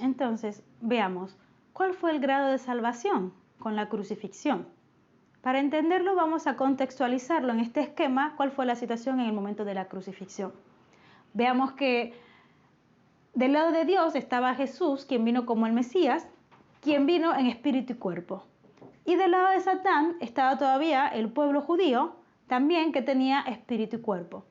Entonces, veamos, ¿cuál fue el grado de salvación con la crucifixión? Para entenderlo, vamos a contextualizarlo en este esquema, cuál fue la situación en el momento de la crucifixión. Veamos que del lado de Dios estaba Jesús, quien vino como el Mesías, quien vino en espíritu y cuerpo. Y del lado de Satán estaba todavía el pueblo judío, también que tenía espíritu y cuerpo.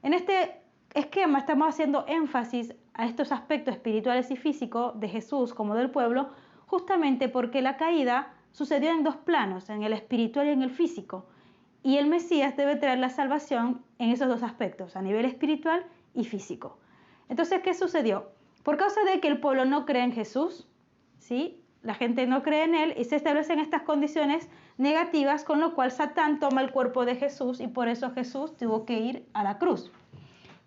En este esquema estamos haciendo énfasis a estos aspectos espirituales y físicos de Jesús como del pueblo, justamente porque la caída sucedió en dos planos, en el espiritual y en el físico. Y el Mesías debe traer la salvación en esos dos aspectos, a nivel espiritual y físico. Entonces, ¿qué sucedió? Por causa de que el pueblo no cree en Jesús, ¿sí? La gente no cree en él y se establecen estas condiciones negativas, con lo cual Satán toma el cuerpo de Jesús y por eso Jesús tuvo que ir a la cruz.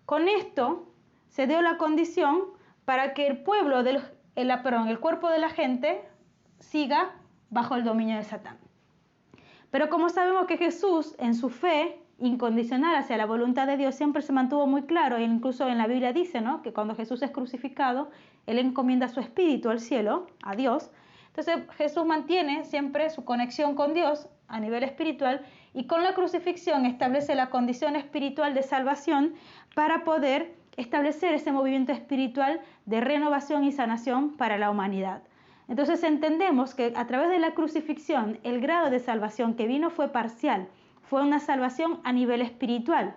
Con esto se dio la condición para que el cuerpo de la gente siga bajo el dominio de Satán. Pero como sabemos que Jesús, en su fe incondicional hacia la voluntad de Dios, siempre se mantuvo muy claro, e incluso en la Biblia dice, ¿no?, que cuando Jesús es crucificado, Él encomienda su espíritu al cielo, a Dios. Entonces Jesús mantiene siempre su conexión con Dios a nivel espiritual y con la crucifixión establece la condición espiritual de salvación para poder establecer ese movimiento espiritual de renovación y sanación para la humanidad. Entonces entendemos que a través de la crucifixión el grado de salvación que vino fue parcial, fue una salvación a nivel espiritual,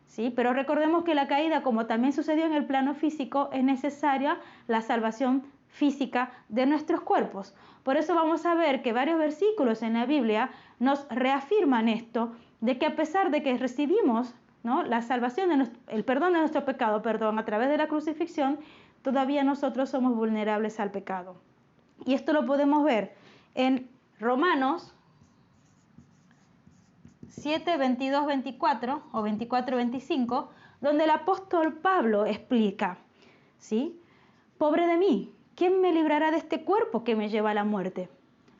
¿sí? Pero recordemos que la caída, como también sucedió en el plano físico, es necesaria la salvación física de nuestros cuerpos. Por eso vamos a ver que varios versículos en la Biblia nos reafirman esto, de que a pesar de que recibimos, ¿no?, la salvación, el perdón de nuestro pecado, a través de la crucifixión, todavía nosotros somos vulnerables al pecado. Y esto lo podemos ver en Romanos 7, 22, 24 o 24, 25, donde el apóstol Pablo explica, ¿sí? Pobre de mí, ¿quién me librará de este cuerpo que me lleva a la muerte?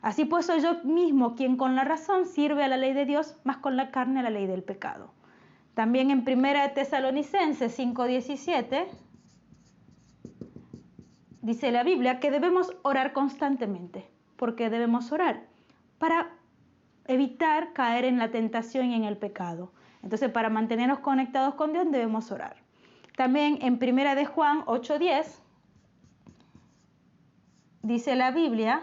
Así pues soy yo mismo quien con la razón sirve a la ley de Dios, más con la carne a la ley del pecado. También en 1 Tesalonicenses 5, 17, dice la Biblia que debemos orar constantemente. ¿Por qué debemos orar? Para evitar caer en la tentación y en el pecado. Entonces, para mantenernos conectados con Dios debemos orar. También en 1 de Juan 8:10 dice la Biblia: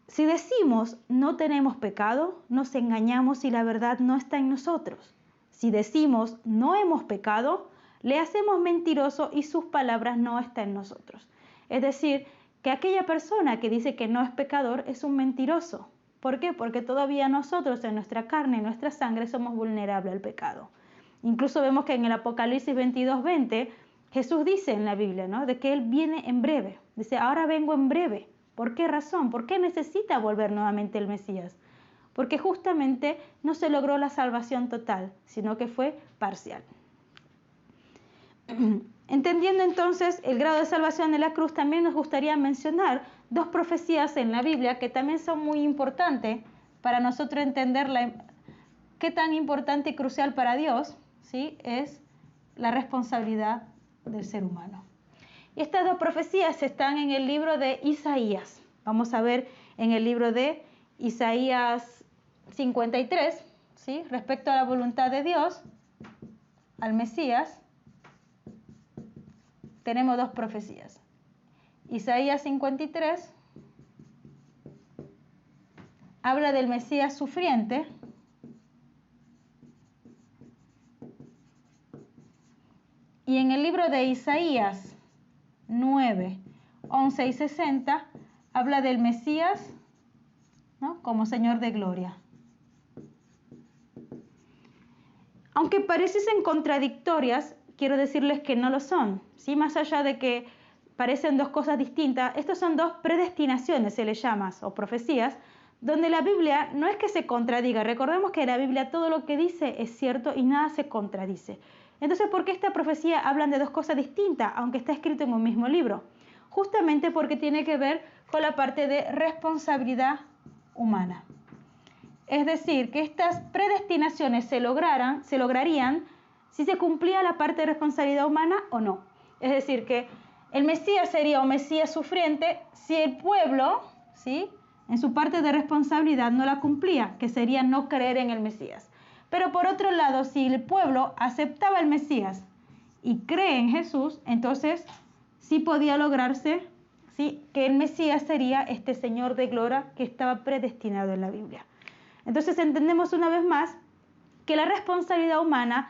si decimos no tenemos pecado, nos engañamos y la verdad no está en nosotros. Si decimos no hemos pecado, le hacemos mentiroso y sus palabras no están en nosotros. Es decir, que aquella persona que dice que no es pecador es un mentiroso. ¿Por qué? Porque todavía nosotros en nuestra carne, en nuestra sangre, somos vulnerables al pecado. Incluso vemos que en el Apocalipsis 22:20, Jesús dice en la Biblia, ¿no?, de que Él viene en breve. Dice, ahora vengo en breve. ¿Por qué razón? ¿Por qué necesita volver nuevamente el Mesías? Porque justamente no se logró la salvación total, sino que fue parcial. Entendiendo entonces el grado de salvación de la cruz, también nos gustaría mencionar dos profecías en la Biblia que también son muy importantes para nosotros entender qué tan importante y crucial para Dios, ¿sí?, es la responsabilidad del ser humano. Y estas dos profecías están en el libro de Isaías. Vamos a ver en el libro de Isaías 53, ¿sí?, respecto a la voluntad de Dios, al Mesías. Tenemos dos profecías. Isaías 53 habla del Mesías sufriente. Y en el libro de Isaías 9, 11 y 60 habla del Mesías, ¿no?, como Señor de gloria. Aunque pareciesen contradictorias, quiero decirles que no lo son, ¿sí? Más allá de que parecen dos cosas distintas, estas son dos predestinaciones, se les llama, o profecías, donde la Biblia no es que se contradiga. Recordemos que la Biblia todo lo que dice es cierto y nada se contradice. Entonces, ¿por qué esta profecía hablan de dos cosas distintas, aunque está escrito en un mismo libro? Justamente porque tiene que ver con la parte de responsabilidad humana. Es decir, que estas predestinaciones se lograrían si se cumplía la parte de responsabilidad humana o no. Es decir, que el Mesías sería un Mesías sufriente si el pueblo, ¿sí?, en su parte de responsabilidad no la cumplía, que sería no creer en el Mesías. Pero por otro lado, si el pueblo aceptaba el Mesías y cree en Jesús, entonces sí podía lograrse, ¿sí?, que el Mesías sería este Señor de gloria que estaba predestinado en la Biblia. Entonces entendemos una vez más que la responsabilidad humana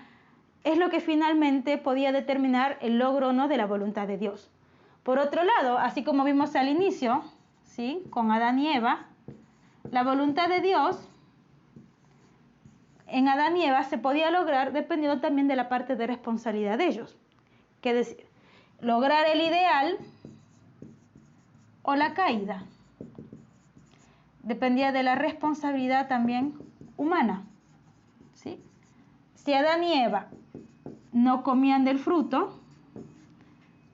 es lo que finalmente podía determinar el logro o no de la voluntad de Dios. Por otro lado, así como vimos al inicio, ¿sí?, con Adán y Eva, la voluntad de Dios en Adán y Eva se podía lograr dependiendo también de la parte de responsabilidad de ellos. Que decir, lograr el ideal o la caída. Dependía de la responsabilidad también humana, ¿sí? Si Adán y Eva no comían del fruto,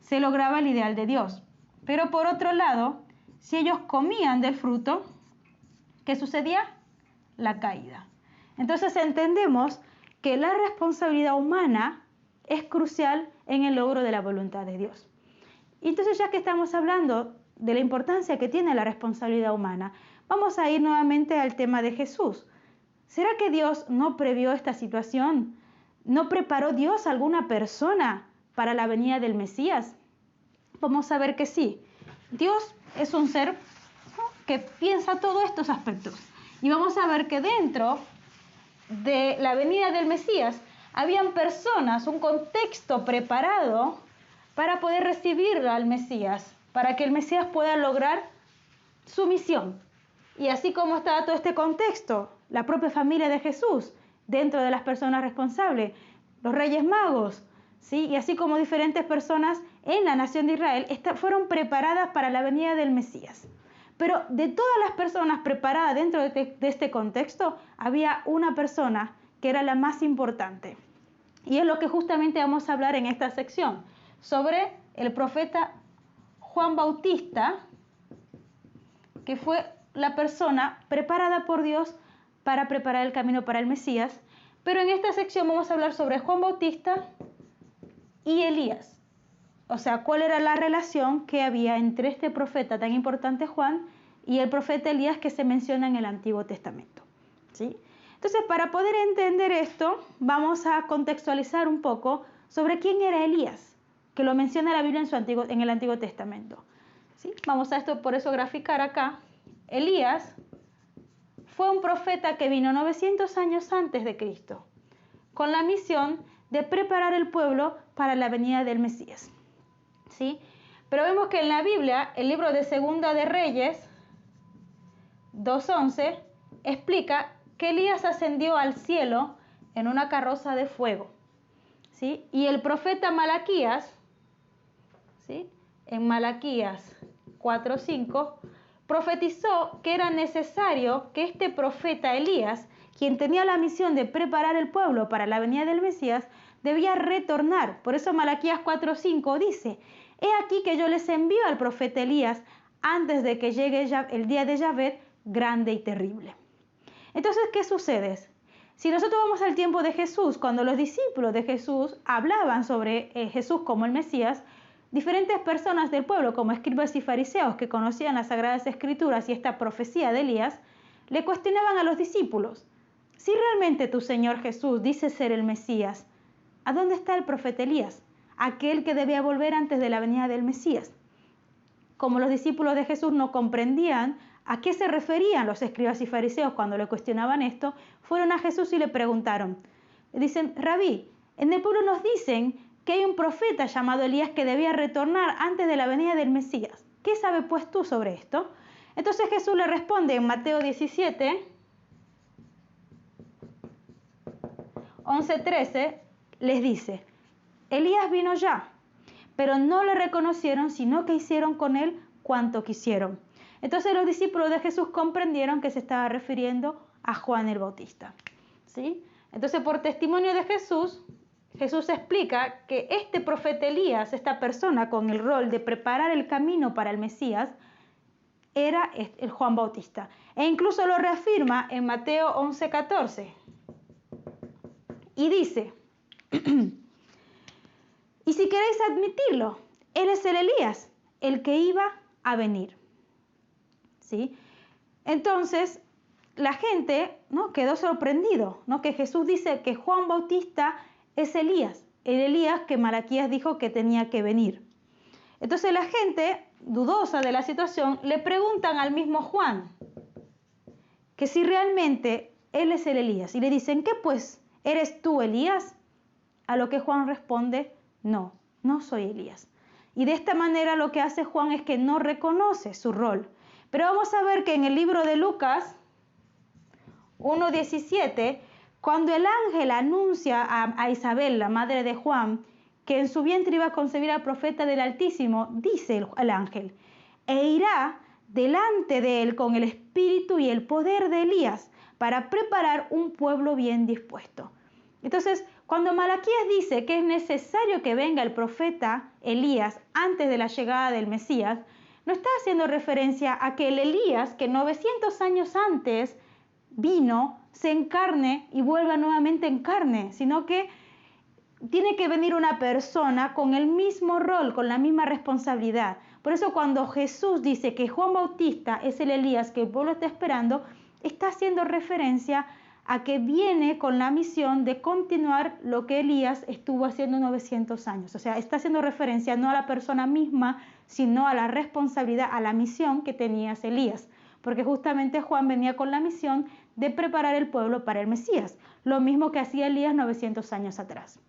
se lograba el ideal de Dios. Pero por otro lado, si ellos comían del fruto, ¿qué sucedía? La caída. Entonces entendemos que la responsabilidad humana es crucial en el logro de la voluntad de Dios. Y entonces, ya que estamos hablando de la importancia que tiene la responsabilidad humana, vamos a ir nuevamente al tema de Jesús. ¿Será que Dios no previó esta situación? ¿No preparó Dios a alguna persona para la venida del Mesías? Vamos a ver que sí. Dios es un ser, ¿no?, que piensa todos estos aspectos. Y vamos a ver que dentro de la venida del Mesías habían personas, un contexto preparado para poder recibir al Mesías, para que el Mesías pueda lograr su misión. Y así como estaba todo este contexto, la propia familia de Jesús, dentro de las personas responsables, los reyes magos, ¿sí?, y así como diferentes personas en la nación de Israel, fueron preparadas para la venida del Mesías. Pero de todas las personas preparadas dentro de este contexto, había una persona que era la más importante. Y es lo que justamente vamos a hablar en esta sección, sobre el profeta Juan Bautista, que fue la persona preparada por Dios para preparar el camino para el Mesías. Pero en esta sección vamos a hablar sobre Juan Bautista y Elías. O sea, cuál era la relación que había entre este profeta tan importante Juan y el profeta Elías que se menciona en el Antiguo Testamento, ¿sí? Entonces, para poder entender esto, vamos a contextualizar un poco sobre quién era Elías, que lo menciona la Biblia en el Antiguo Testamento, ¿sí? Vamos a esto, por eso, graficar acá. Elías fue un profeta que vino 900 años antes de Cristo, con la misión de preparar el pueblo para la venida del Mesías, ¿sí? Pero vemos que en la Biblia, el libro de Segunda de Reyes 2:11 explica que Elías ascendió al cielo en una carroza de fuego, ¿sí? Y el profeta Malaquías, ¿sí?, en Malaquías 4:5, profetizó que era necesario que este profeta Elías, quien tenía la misión de preparar el pueblo para la venida del Mesías, debía retornar. Por eso Malaquías 4:5 dice: «He aquí que yo les envío al profeta Elías antes de que llegue el día de Yahvé grande y terrible». Entonces, ¿qué sucede? Si nosotros vamos al tiempo de Jesús, cuando los discípulos de Jesús hablaban sobre Jesús como el Mesías, diferentes personas del pueblo, como escribas y fariseos que conocían las Sagradas Escrituras y esta profecía de Elías, le cuestionaban a los discípulos: si realmente tu Señor Jesús dice ser el Mesías, ¿a dónde está el profeta Elías, aquel que debía volver antes de la venida del Mesías? Como los discípulos de Jesús no comprendían a qué se referían los escribas y fariseos cuando le cuestionaban esto, fueron a Jesús y le preguntaron. Le dicen: Rabí, en el pueblo nos dicen que hay un profeta llamado Elías que debía retornar antes de la venida del Mesías. ¿Qué sabes pues tú sobre esto? Entonces Jesús le responde en Mateo 17, 11-13, les dice: Elías vino ya, pero no le reconocieron, sino que hicieron con él cuanto quisieron. Entonces los discípulos de Jesús comprendieron que se estaba refiriendo a Juan el Bautista, ¿sí? Entonces, por testimonio de Jesús, Jesús explica que este profeta Elías, esta persona con el rol de preparar el camino para el Mesías, era el Juan Bautista. E incluso lo reafirma en Mateo 11:14. Y dice: y si queréis admitirlo, Él es el Elías, el que iba a venir. ¿Sí? Entonces, la gente, ¿no?, quedó sorprendido, ¿no?, que Jesús dice que Juan Bautista es Elías, el Elías que Malaquías dijo que tenía que venir. Entonces la gente, dudosa de la situación, le preguntan al mismo Juan que si realmente él es el Elías. Y le dicen, ¿qué pues? ¿Eres tú Elías? A lo que Juan responde, no, no soy Elías. Y de esta manera lo que hace Juan es que no reconoce su rol. Pero vamos a ver que en el libro de Lucas 1:17, cuando el ángel anuncia a Isabel, la madre de Juan, que en su vientre iba a concebir al profeta del Altísimo, dice el ángel, e irá delante de él con el espíritu y el poder de Elías para preparar un pueblo bien dispuesto. Entonces, cuando Malaquías dice que es necesario que venga el profeta Elías antes de la llegada del Mesías, no está haciendo referencia a que el Elías, que 900 años antes vino, se encarne y vuelva nuevamente en carne, sino que tiene que venir una persona con el mismo rol, con la misma responsabilidad. Por eso cuando Jesús dice que Juan Bautista es el Elías que el pueblo está esperando, está haciendo referencia a que viene con la misión de continuar lo que Elías estuvo haciendo 900 años. O sea, está haciendo referencia no a la persona misma, sino a la responsabilidad, a la misión que tenía Elías. Porque justamente Juan venía con la misión de preparar el pueblo para el Mesías, lo mismo que hacía Elías 900 años atrás.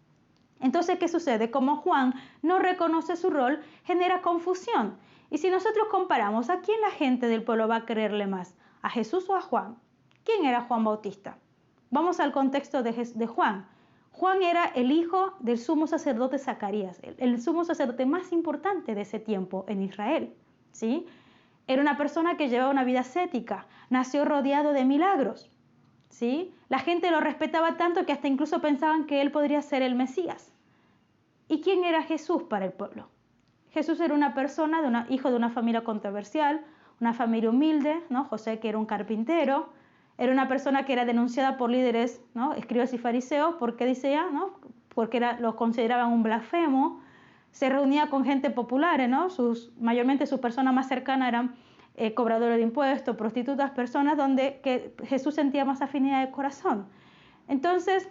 Entonces, ¿qué sucede? Como Juan no reconoce su rol, genera confusión. Y si nosotros comparamos, ¿a quién la gente del pueblo va a creerle más? ¿A Jesús o a Juan? ¿Quién era Juan Bautista? Vamos al contexto de Juan. Juan era el hijo del sumo sacerdote Zacarías, el sumo sacerdote más importante de ese tiempo en Israel, ¿sí? Era una persona que llevaba una vida ascética, nació rodeado de milagros, ¿sí? La gente lo respetaba tanto que hasta incluso pensaban que él podría ser el Mesías. ¿Y quién era Jesús para el pueblo? Jesús era una persona, hijo de una familia controversial, una familia humilde, ¿no? José, que era un carpintero, era una persona que era denunciada por líderes, ¿no?, escribas y fariseos, porque decía, ¿no?, porque los consideraban un blasfemo. Se reunía con gente popular, ¿no? Mayormente sus personas más cercanas eran cobradores de impuestos, prostitutas, personas que Jesús sentía más afinidad de corazón. Entonces,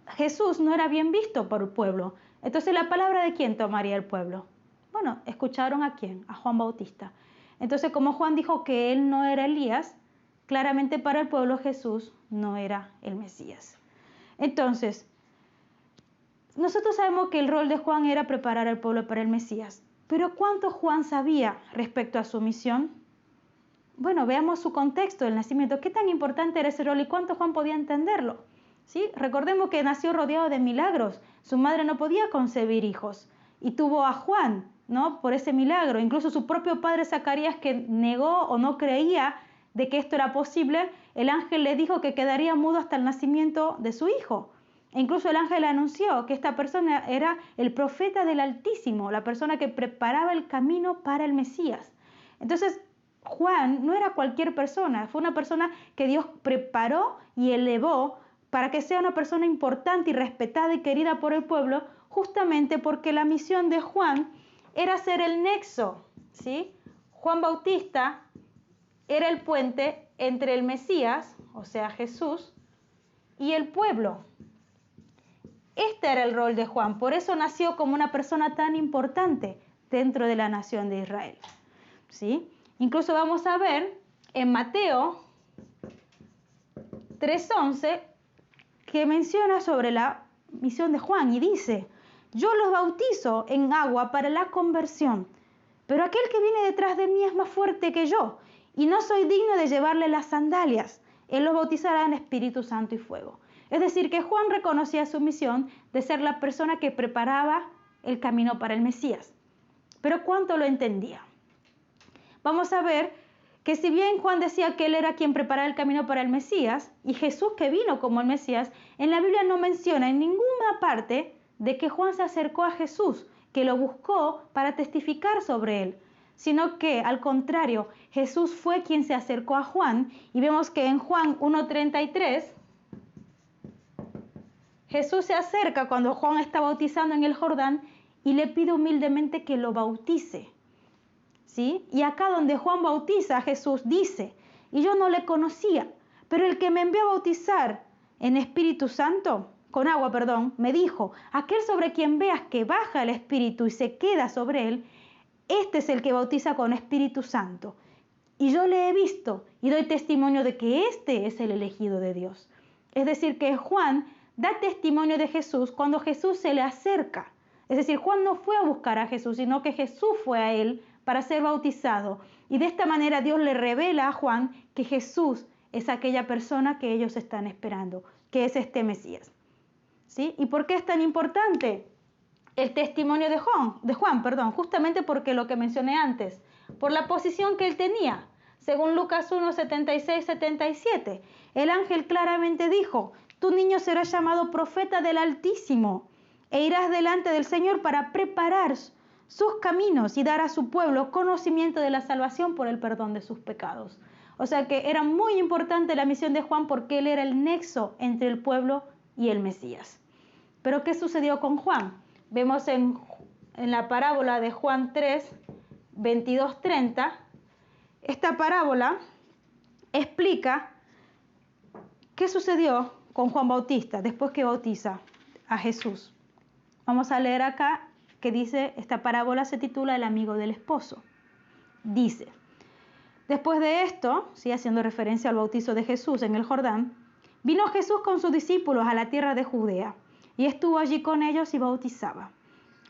Jesús no era bien visto por el pueblo. Entonces, ¿la palabra de quién tomaría el pueblo? Bueno, ¿escucharon a quién? A Juan Bautista. Entonces, como Juan dijo que él no era Elías, claramente para el pueblo Jesús no era el Mesías. Entonces, nosotros sabemos que el rol de Juan era preparar al pueblo para el Mesías. Pero ¿cuánto Juan sabía respecto a su misión? Bueno, veamos su contexto del nacimiento. ¿Qué tan importante era ese rol y cuánto Juan podía entenderlo? ¿Sí? Recordemos que nació rodeado de milagros. Su madre no podía concebir hijos y tuvo a Juan, ¿no?, por ese milagro. Incluso su propio padre Zacarías, que negó o no creía de que esto era posible, el ángel le dijo que quedaría mudo hasta el nacimiento de su hijo. E incluso el ángel anunció que esta persona era el profeta del Altísimo, la persona que preparaba el camino para el Mesías. Entonces, Juan no era cualquier persona, fue una persona que Dios preparó y elevó para que sea una persona importante y respetada y querida por el pueblo, justamente porque la misión de Juan era ser el nexo, ¿sí? Juan Bautista era el puente entre el Mesías, o sea, Jesús, y el pueblo. Este era el rol de Juan, por eso nació como una persona tan importante dentro de la nación de Israel, ¿sí? Incluso vamos a ver en Mateo 3:11 que menciona sobre la misión de Juan y dice: yo los bautizo en agua para la conversión, pero aquel que viene detrás de mí es más fuerte que yo y no soy digno de llevarle las sandalias. Él los bautizará en Espíritu Santo y fuego. Es decir, que Juan reconocía su misión de ser la persona que preparaba el camino para el Mesías. Pero ¿cuánto lo entendía? Vamos a ver que si bien Juan decía que él era quien preparaba el camino para el Mesías, y Jesús que vino como el Mesías, en la Biblia no menciona en ninguna parte de que Juan se acercó a Jesús, que lo buscó para testificar sobre él, sino que al contrario, Jesús fue quien se acercó a Juan, y vemos que en Juan 1:33, Jesús se acerca cuando Juan está bautizando en el Jordán y le pide humildemente que lo bautice. ¿Sí? Y acá donde Juan bautiza a Jesús dice, y yo no le conocía, pero el que me envió a bautizar en Espíritu Santo, con agua, perdón, me dijo, aquel sobre quien veas que baja el Espíritu y se queda sobre él, este es el que bautiza con Espíritu Santo. Y yo le he visto y doy testimonio de que este es el elegido de Dios. Es decir, que Juan da testimonio de Jesús cuando Jesús se le acerca. Es decir, Juan no fue a buscar a Jesús, sino que Jesús fue a él para ser bautizado. Y de esta manera Dios le revela a Juan que Jesús es aquella persona que ellos están esperando, que es este Mesías. ¿Sí? ¿Y por qué es tan importante el testimonio de Juan? Justamente porque lo que mencioné antes, por la posición que él tenía. Según Lucas 1, 76, 77, el ángel claramente dijo, tu niño será llamado profeta del Altísimo e irás delante del Señor para preparar sus caminos y dar a su pueblo conocimiento de la salvación por el perdón de sus pecados. O sea que era muy importante la misión de Juan porque él era el nexo entre el pueblo y el Mesías. Pero ¿qué sucedió con Juan? Vemos en la parábola de Juan 3, 22, 30, esta parábola explica qué sucedió con Juan Bautista después que bautiza a Jesús. Vamos a leer acá que dice, esta parábola se titula El amigo del esposo. Dice, después de esto, ¿sí? Haciendo referencia al bautizo de Jesús en el Jordán, vino Jesús con sus discípulos a la tierra de Judea y estuvo allí con ellos y bautizaba.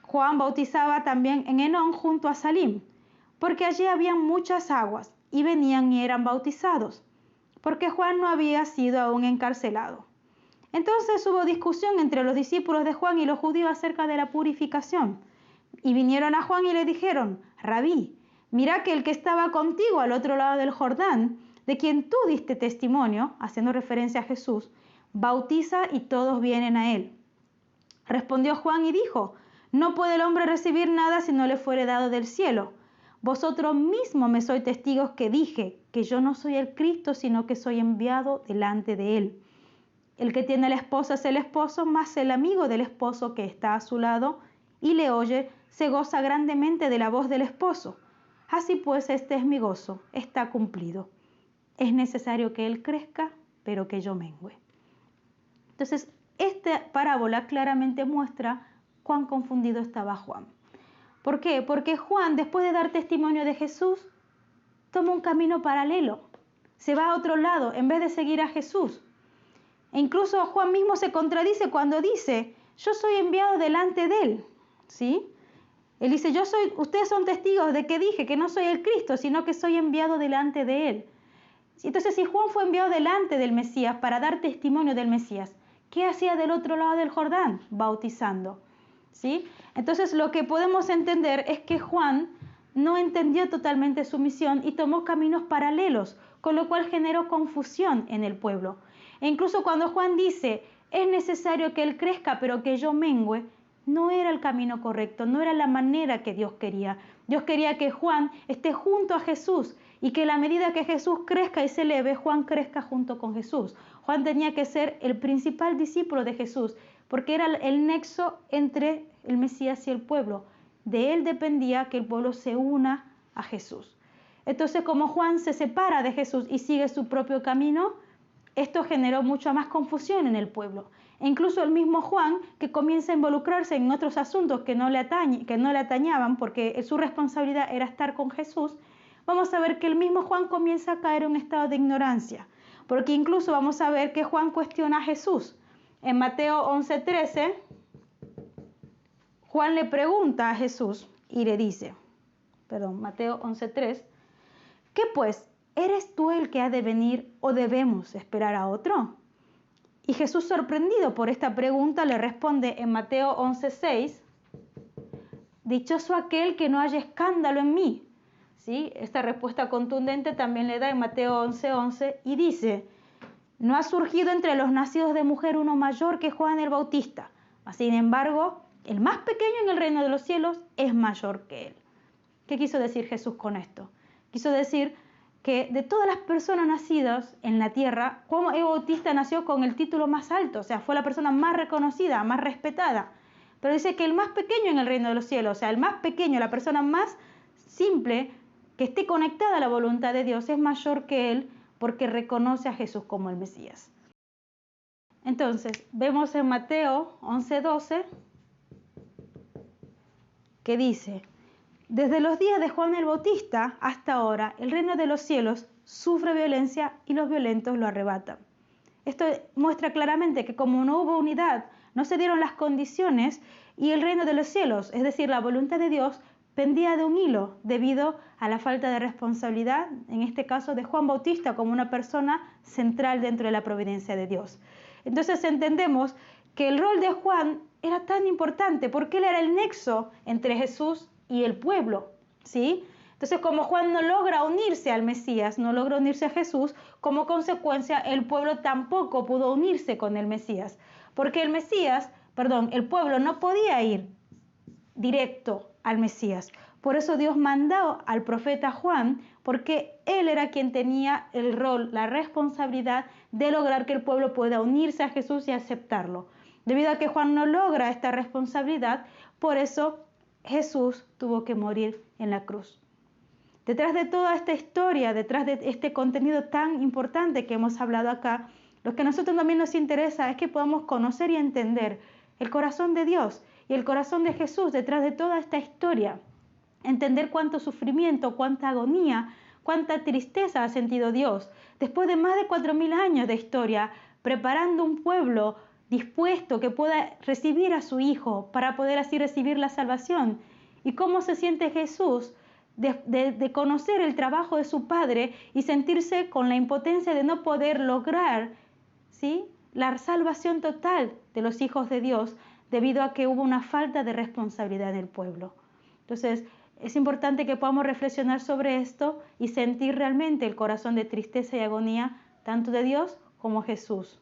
Juan bautizaba también en Enón junto a Salim, porque allí había muchas aguas y venían y eran bautizados, porque Juan no había sido aún encarcelado. Entonces hubo discusión entre los discípulos de Juan y los judíos acerca de la purificación. Y vinieron a Juan y le dijeron, Rabí, mira que el que estaba contigo al otro lado del Jordán, de quien tú diste testimonio, haciendo referencia a Jesús, bautiza y todos vienen a él. Respondió Juan y dijo, no puede el hombre recibir nada si no le fuere dado del cielo. Vosotros mismos me sois testigos que dije que yo no soy el Cristo, sino que soy enviado delante de él. El que tiene la esposa es el esposo, más el amigo del esposo que está a su lado y le oye, se goza grandemente de la voz del esposo. Así pues, este es mi gozo, está cumplido. Es necesario que él crezca, pero que yo mengüe. Entonces, esta parábola claramente muestra cuán confundido estaba Juan. ¿Por qué? Porque Juan, después de dar testimonio de Jesús, toma un camino paralelo. Se va a otro lado en vez de seguir a Jesús. E incluso Juan mismo se contradice cuando dice, yo soy enviado delante de él. ¿Sí? Él dice, ustedes son testigos de que dije que no soy el Cristo, sino que soy enviado delante de él. Entonces, si Juan fue enviado delante del Mesías para dar testimonio del Mesías, ¿qué hacía del otro lado del Jordán? Bautizando. ¿Sí? Entonces, lo que podemos entender es que Juan no entendió totalmente su misión y tomó caminos paralelos, con lo cual generó confusión en el pueblo. E incluso cuando Juan dice, es necesario que él crezca, pero que yo mengüe, no era el camino correcto, no era la manera que Dios quería. Dios quería que Juan esté junto a Jesús y que a la medida que Jesús crezca y se eleve, Juan crezca junto con Jesús. Juan tenía que ser el principal discípulo de Jesús, porque era el nexo entre el Mesías y el pueblo. De él dependía que el pueblo se una a Jesús. Entonces, como Juan se separa de Jesús y sigue su propio camino, esto generó mucha más confusión en el pueblo. E incluso el mismo Juan, que comienza a involucrarse en otros asuntos que no le atañaban, porque su responsabilidad era estar con Jesús, vamos a ver que el mismo Juan comienza a caer en un estado de ignorancia. Porque incluso vamos a ver que Juan cuestiona a Jesús. En Mateo 11:13, Juan le pregunta a Jesús y le dice, Mateo 11:3, ¿qué pues? ¿Eres tú el que ha de venir o debemos esperar a otro? Y Jesús, sorprendido por esta pregunta, le responde en Mateo 11:6, dichoso aquel que no haya escándalo en mí. ¿Sí? Esta respuesta contundente también le da en Mateo 11:11 y dice, no ha surgido entre los nacidos de mujer uno mayor que Juan el Bautista. Sin embargo, el más pequeño en el reino de los cielos es mayor que él. ¿Qué quiso decir Jesús con esto? Quiso decir que de todas las personas nacidas en la tierra, Juan el Bautista nació con el título más alto, o sea, fue la persona más reconocida, más respetada. pero dice que el más pequeño en el reino de los cielos, o sea, el más pequeño, la persona más simple que esté conectada a la voluntad de Dios es mayor que él porque reconoce a Jesús como el Mesías. Entonces, vemos en Mateo 11:12 que dice: desde los días de Juan el Bautista hasta ahora, el reino de los cielos sufre violencia y los violentos lo arrebatan. Esto muestra claramente que como no hubo unidad, no se dieron las condiciones y el reino de los cielos, es decir, la voluntad de Dios, pendía de un hilo debido a la falta de responsabilidad, en este caso de Juan Bautista como una persona central dentro de la providencia de Dios. Entonces entendemos que el rol de Juan era tan importante porque él era el nexo entre Jesús y el pueblo, ¿sí? Entonces, como Juan no logra unirse al Mesías, no logra unirse a Jesús, como consecuencia el pueblo tampoco pudo unirse con el Mesías, porque el pueblo no podía ir directo al Mesías. Por eso Dios mandó al profeta Juan, porque él era quien tenía el rol, la responsabilidad de lograr que el pueblo pueda unirse a Jesús y aceptarlo. Debido a que Juan no logra esta responsabilidad, por eso Jesús tuvo que morir en la cruz. Detrás de toda esta historia, detrás de este contenido tan importante que hemos hablado acá, lo que a nosotros también nos interesa es que podamos conocer y entender el corazón de Dios y el corazón de Jesús detrás de toda esta historia. Entender cuánto sufrimiento, cuánta agonía, cuánta tristeza ha sentido Dios después de más de 4000 años de historia, preparando un pueblo dispuesto que pueda recibir a su Hijo para poder así recibir la salvación. Y cómo se siente Jesús de conocer el trabajo de su Padre y sentirse con la impotencia de no poder lograr, ¿sí?, la salvación total de los hijos de Dios debido a que hubo una falta de responsabilidad en el pueblo. Entonces, es importante que podamos reflexionar sobre esto y sentir realmente el corazón de tristeza y agonía tanto de Dios como Jesús.